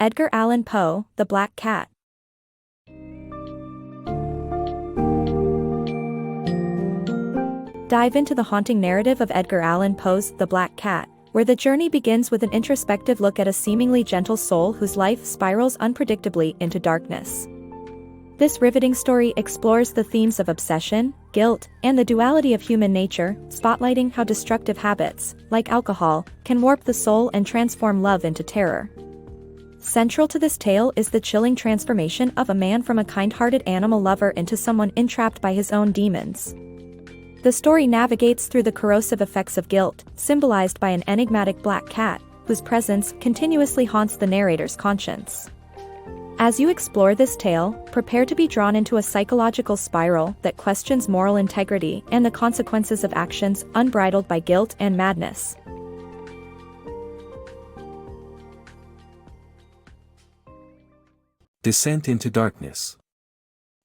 Edgar Allan Poe, The Black Cat. Dive into the haunting narrative of Edgar Allan Poe's The Black Cat, where the journey begins with an introspective look at a seemingly gentle soul whose life spirals unpredictably into darkness. This riveting story explores the themes of obsession, guilt, and the duality of human nature, spotlighting how destructive habits, like alcohol, can warp the soul and transform love into terror. Central to this tale is the chilling transformation of a man from a kind-hearted animal lover into someone entrapped by his own demons. The story navigates through the corrosive effects of guilt, symbolized by an enigmatic black cat, whose presence continuously haunts the narrator's conscience. As you explore this tale, prepare to be drawn into a psychological spiral that questions moral integrity and the consequences of actions unbridled by guilt and madness. Descent into darkness.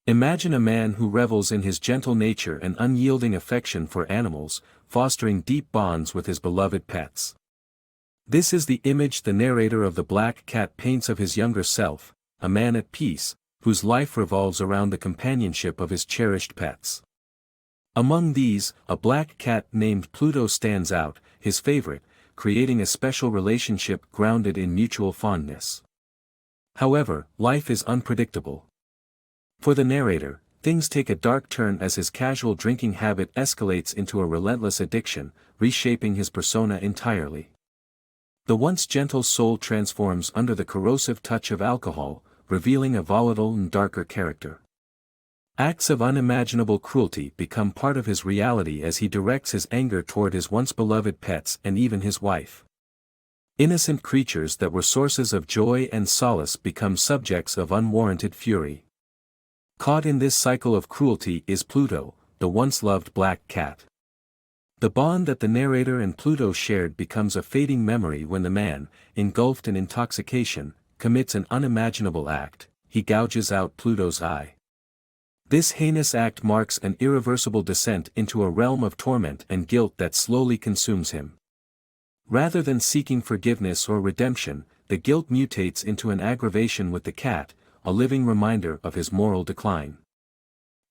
Imagine a man who revels in his gentle nature and unyielding affection for animals, fostering deep bonds with his beloved pets. This is the image the narrator of The Black Cat paints of his younger self, a man at peace, whose life revolves around the companionship of his cherished pets. Among these, a black cat named Pluto stands out, his favorite, creating a special relationship grounded in mutual fondness. However, life is unpredictable. For the narrator, things take a dark turn as his casual drinking habit escalates into a relentless addiction, reshaping his persona entirely. The once gentle soul transforms under the corrosive touch of alcohol, revealing a volatile and darker character. Acts of unimaginable cruelty become part of his reality as he directs his anger toward his once beloved pets and even his wife. Innocent creatures that were sources of joy and solace become subjects of unwarranted fury. Caught in this cycle of cruelty is Pluto, the once loved black cat. The bond that the narrator and Pluto shared becomes a fading memory when the man, engulfed in intoxication, commits an unimaginable act. He gouges out Pluto's eye. This heinous act marks an irreversible descent into a realm of torment and guilt that slowly consumes him. Rather than seeking forgiveness or redemption, the guilt mutates into an aggravation with the cat, a living reminder of his moral decline.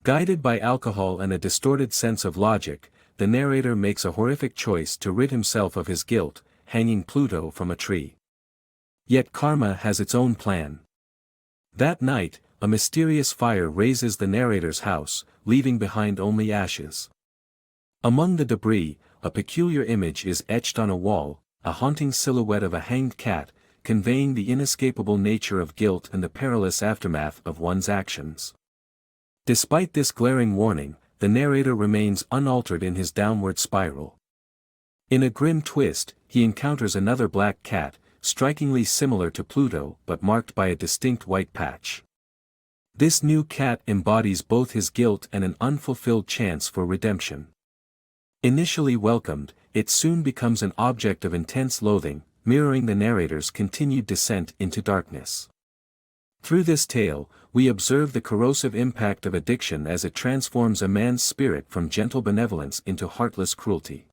Guided by alcohol and a distorted sense of logic, the narrator makes a horrific choice to rid himself of his guilt, hanging Pluto from a tree. Yet karma has its own plan. That night, a mysterious fire razes the narrator's house, leaving behind only ashes. Among the debris, a peculiar image is etched on a wall, a haunting silhouette of a hanged cat, conveying the inescapable nature of guilt and the perilous aftermath of one's actions. Despite this glaring warning, the narrator remains unaltered in his downward spiral. In a grim twist, he encounters another black cat, strikingly similar to Pluto but marked by a distinct white patch. This new cat embodies both his guilt and an unfulfilled chance for redemption. Initially welcomed, it soon becomes an object of intense loathing, mirroring the narrator's continued descent into darkness. Through this tale, we observe the corrosive impact of addiction as it transforms a man's spirit from gentle benevolence into heartless cruelty.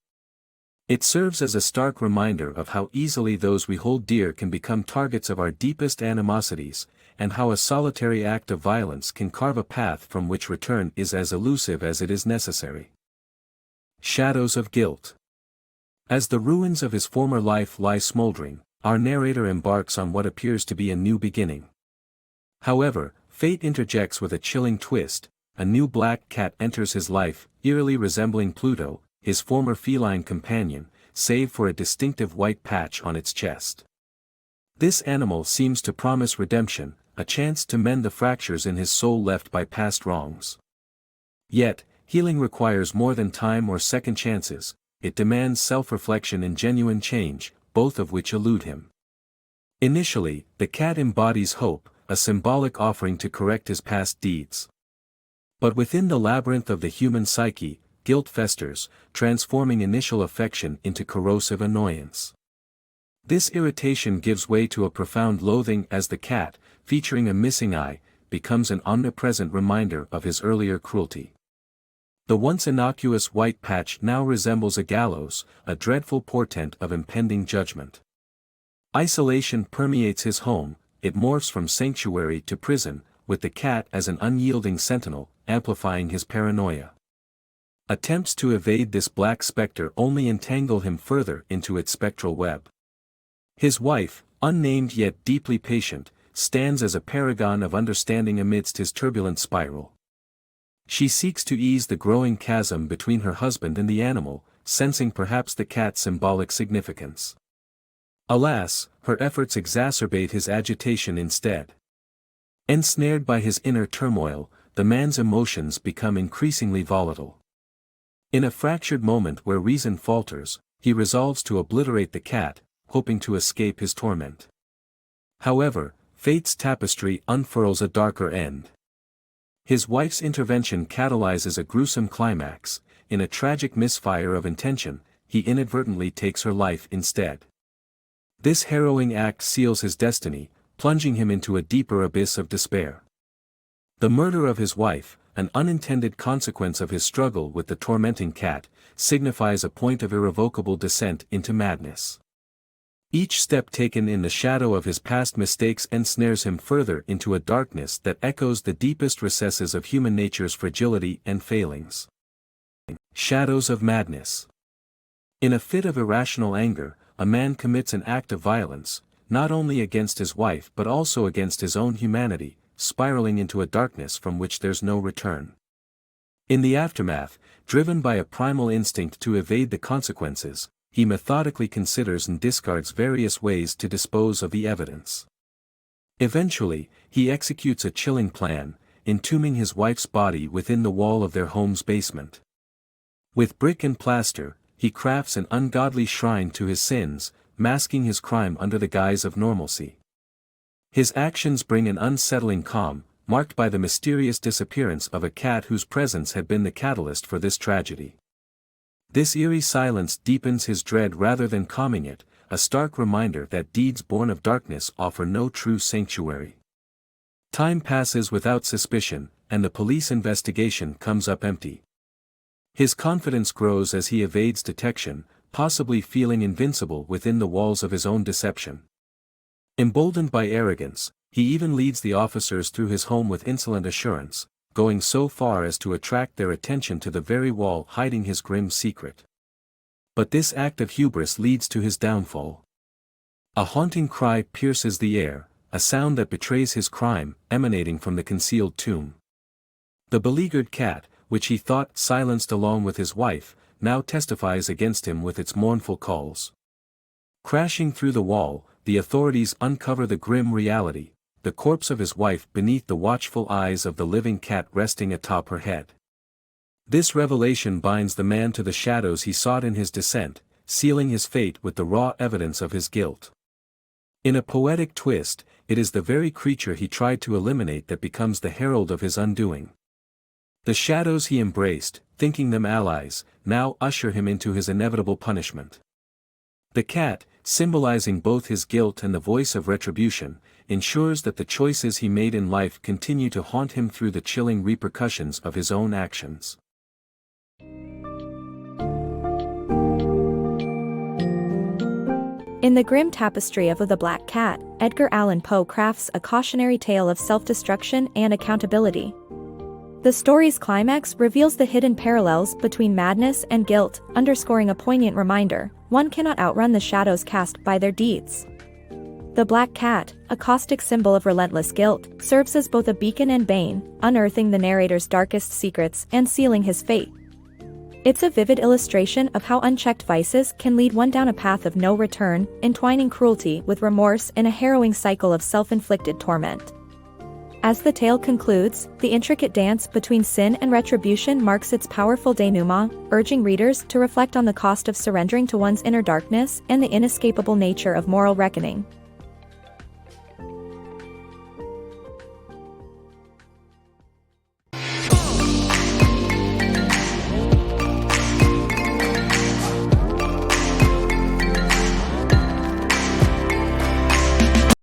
It serves as a stark reminder of how easily those we hold dear can become targets of our deepest animosities, and how a solitary act of violence can carve a path from which return is as elusive as it is necessary. Shadows of guilt. As the ruins of his former life lie smoldering, our narrator embarks on what appears to be a new beginning. However, fate interjects with a chilling twist. A new black cat enters his life, eerily resembling Pluto, his former feline companion, save for a distinctive white patch on its chest. This animal seems to promise redemption, a chance to mend the fractures in his soul left by past wrongs. Yet, healing requires more than time or second chances. It demands self-reflection and genuine change, both of which elude him. Initially, the cat embodies hope, a symbolic offering to correct his past deeds. But within the labyrinth of the human psyche, guilt festers, transforming initial affection into corrosive annoyance. This irritation gives way to a profound loathing as the cat, featuring a missing eye, becomes an omnipresent reminder of his earlier cruelty. The once innocuous white patch now resembles a gallows, a dreadful portent of impending judgment. Isolation permeates his home, it morphs from sanctuary to prison, with the cat as an unyielding sentinel, amplifying his paranoia. Attempts to evade this black specter only entangle him further into its spectral web. His wife, unnamed yet deeply patient, stands as a paragon of understanding amidst his turbulent spiral. She seeks to ease the growing chasm between her husband and the animal, sensing perhaps the cat's symbolic significance. Alas, her efforts exacerbate his agitation instead. Ensnared by his inner turmoil, the man's emotions become increasingly volatile. In a fractured moment where reason falters, he resolves to obliterate the cat, hoping to escape his torment. However, fate's tapestry unfurls a darker end. His wife's intervention catalyzes a gruesome climax. In a tragic misfire of intention, he inadvertently takes her life instead. This harrowing act seals his destiny, plunging him into a deeper abyss of despair. The murder of his wife, an unintended consequence of his struggle with the tormenting cat, signifies a point of irrevocable descent into madness. Each step taken in the shadow of his past mistakes ensnares him further into a darkness that echoes the deepest recesses of human nature's fragility and failings. Shadows of madness. In a fit of irrational anger, a man commits an act of violence, not only against his wife but also against his own humanity, spiraling into a darkness from which there's no return. In the aftermath, driven by a primal instinct to evade the consequences, he methodically considers and discards various ways to dispose of the evidence. Eventually, he executes a chilling plan, entombing his wife's body within the wall of their home's basement. With brick and plaster, he crafts an ungodly shrine to his sins, masking his crime under the guise of normalcy. His actions bring an unsettling calm, marked by the mysterious disappearance of a cat whose presence had been the catalyst for this tragedy. This eerie silence deepens his dread rather than calming it, a stark reminder that deeds born of darkness offer no true sanctuary. Time passes without suspicion, and the police investigation comes up empty. His confidence grows as he evades detection, possibly feeling invincible within the walls of his own deception. Emboldened by arrogance, he even leads the officers through his home with insolent assurance, going so far as to attract their attention to the very wall hiding his grim secret. But this act of hubris leads to his downfall. A haunting cry pierces the air, a sound that betrays his crime, emanating from the concealed tomb. The beleaguered cat, which he thought silenced along with his wife, now testifies against him with its mournful calls. Crashing through the wall, the authorities uncover the grim reality, the corpse of his wife beneath the watchful eyes of the living cat resting atop her head. This revelation binds the man to the shadows he sought in his descent, sealing his fate with the raw evidence of his guilt. In a poetic twist, it is the very creature he tried to eliminate that becomes the herald of his undoing. The shadows he embraced, thinking them allies, now usher him into his inevitable punishment. The cat, symbolizing both his guilt and the voice of retribution, ensures that the choices he made in life continue to haunt him through the chilling repercussions of his own actions. In the grim tapestry of The Black Cat, Edgar Allan Poe crafts a cautionary tale of self-destruction and accountability. The story's climax reveals the hidden parallels between madness and guilt, underscoring a poignant reminder: one cannot outrun the shadows cast by their deeds. The Black Cat, a caustic symbol of relentless guilt, serves as both a beacon and bane, unearthing the narrator's darkest secrets and sealing his fate. It's a vivid illustration of how unchecked vices can lead one down a path of no return, entwining cruelty with remorse in a harrowing cycle of self-inflicted torment. As the tale concludes, the intricate dance between sin and retribution marks its powerful denouement, urging readers to reflect on the cost of surrendering to one's inner darkness and the inescapable nature of moral reckoning.